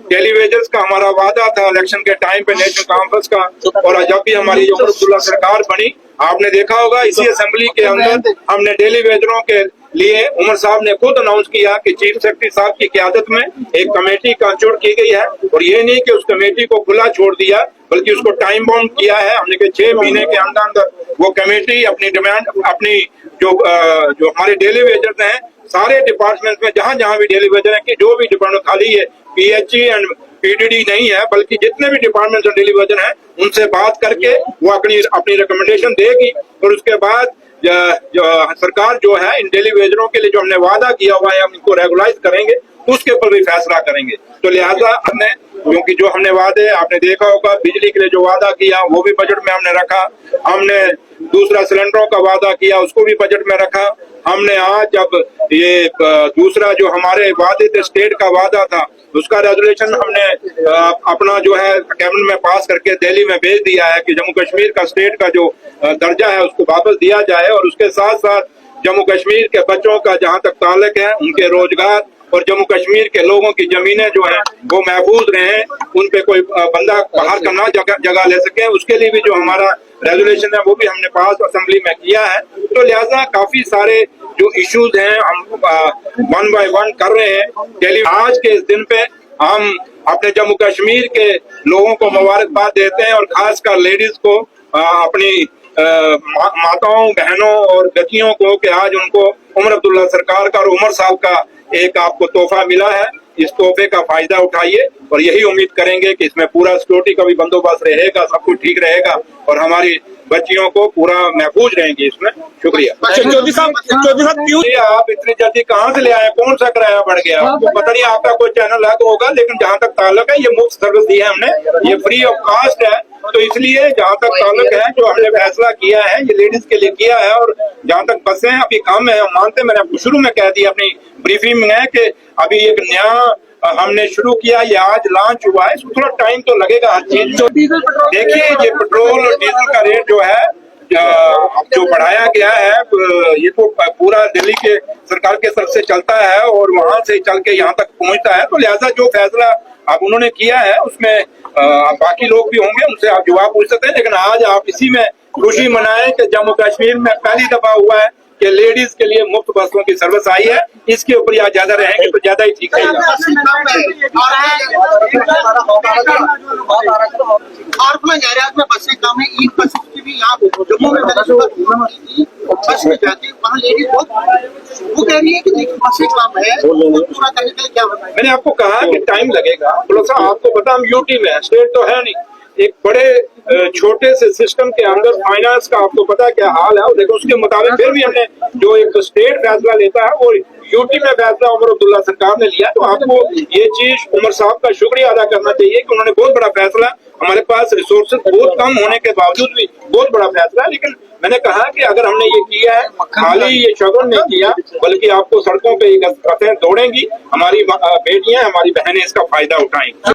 Television का हमारा वादा था इलेक्शन के टाइम पे नेशनल कॉन्फ्रेंस का, और जब भी हमारी उमर अब्दुल्ला सरकार बनी, आपने देखा होगा इसी असेंबली के अंदर हमने टेलीविजनों के लिए उमर साहब ने खुद अनाउंस किया कि चीफ सेक्रेटरी साहब की क़यादत में एक कमेटी कॉन्स्टिट्यूट की गई है, और ये नहीं कि उस कमेटी को खुला छोड़ दिया बल्कि उसको टाइम बाउंड किया है हमने कि 6 महीने के अंदर अंदर वो कमेटी अपनी डिमांड, अपनी जो हमारे टेलीविजन हैं सारे डिपार्टमेंट में जहां जहां भी टेलीविजन है कि जो भी डिपार्टमेंट खाली है पीएचई एंड पीडीडी नहीं है बल्कि जितने भी डिपार्टमेंट टेलीविजन है उनसे बात करके वो अपनी रिकमेंडेशन देगी, और उसके बाद जो सरकार जो है इन टेलीविजनों के लिए जो हमने वादा किया हुआ है हम इनको रेगुलाइज करेंगे, उसके ऊपर भी फैसला करेंगे। तो लिहाजा हमने, क्योंकि जो हमने वादे आपने देखा होगा बिजली के लिए जो वादा किया वो भी बजट में हमने रखा, हमने दूसरा सिलेंडरों का वादा किया उसको भी बजट में रखा, हमने आज जब ये दूसरा जो हमारे वादे थे स्टेट का वादा था उसका रेजोल्यूशन हमने अपना जो है कैबिनेट में पास करके दिल्ली में भेज दिया है कि जम्मू कश्मीर का स्टेट का जो दर्जा है उसको वापस दिया जाए, और उसके साथ साथ जम्मू कश्मीर के बच्चों का जहां तक ताल्लुक है उनके रोजगार और जम्मू कश्मीर के लोगों की जमीनें जो है वो महफूज रहे, उन पे कोई बंदा बाहर का ना जगह ले सके, उसके लिए भी जो हमारा रेजोल्यूशन है वो भी हमने पास असेंबली में किया है। तो लिहाजा काफी सारे जो इश्यूज हैं हम वन बाय वन कर रहे हैं। आज के इस दिन पे हम अपने जम्मू कश्मीर के लोगों को मुबारकबाद देते हैं, और खासकर लेडीज को, अपनी माताओं बहनों और बेटियों को कि आज उनको उमर अब्दुल्ला सरकार का और उमर साहब का एक आपको तोहफा मिला है, इस तोहफे का फायदा उठाइए, और यही उम्मीद करेंगे कि इसमें पूरा सिक्योरिटी का भी बंदोबस्त रहेगा, सब कुछ ठीक रहेगा और हमारी बच्चियों को पूरा महफूज रहेंगे इसमें। शुक्रिया। चौधरी साहब क्यों आप इतनी जल्दी कहाँ से ले आए, कौन सा किराया बढ़ गया? आपको पता नहीं, आपका कोई चैनल अलग होगा, लेकिन जहाँ तक ताल्लुक है ये मुफ्त सर्विस दी है हमने, ये फ्री ऑफ कास्ट है, तो इसलिए जहाँ तक ताल्लुक है जो हमने फैसला किया है ये लेडीज के लिए किया है। और जहाँ तक बसें अभी कम है, मानते, मैंने आपको शुरू में कह दिया अपनी ब्रीफिंग में कि अभी एक नया हमने शुरू किया, ये आज लॉन्च हुआ है, इसको थोड़ा टाइम तो लगेगा हर चीज। देखिए ये पेट्रोल और डीजल का रेट जो है जो बढ़ाया गया है ये तो पूरा दिल्ली के सरकार के तरफ से चलता है और वहां से चल के यहाँ तक पहुंचता है, तो लिहाजा जो फैसला अब उन्होंने किया है उसमें बाकी लोग भी होंगे, उनसे आप जवाब पूछ सकते हैं, लेकिन आज आप इसी में खुशी मनाएं कि जम्मू कश्मीर में पहली दफा हुआ है कि लेडीज के लिए मुफ्त बसों की सर्विस आई है। इसके ऊपर या ज्यादा रहेंगे तो ज्यादा ही ठीक रहेगा। में बसें कम है, ईद बसें की भी यहाँ जम्मू में बस में जाती है, वहाँ लेडीज वो कह रही है कि देखिए बसें कम है, पूरा करने के लिए क्या बताएं? मैंने आपको कहा कि टाइम लगेगा, थोड़ा सा आपको पता हम यूटी में है, स्टेट तो है नहीं, एक बड़े छोटे से सिस्टम के अंदर फाइनेंस का आपको पता है क्या हाल है, और देखो उसके मुताबिक फिर भी हमने जो एक स्टेट फैसला लेता है वो यूटी में फैसला उमर अब्दुल्ला सरकार ने लिया। तो आपको ये चीज उमर साहब का शुक्रिया अदा करना चाहिए कि उन्होंने बहुत बड़ा फैसला, हमारे पास रिसोर्सेज बहुत कम होने के बावजूद भी बहुत बड़ा फैसला, लेकिन मैंने कहा कि अगर हमने ये किया है खाली ये शगुन नहीं किया बल्कि आपको सड़कों पे दौड़ेंगी, हमारी बेटियां हमारी बहनें इसका फायदा उठाएंगी।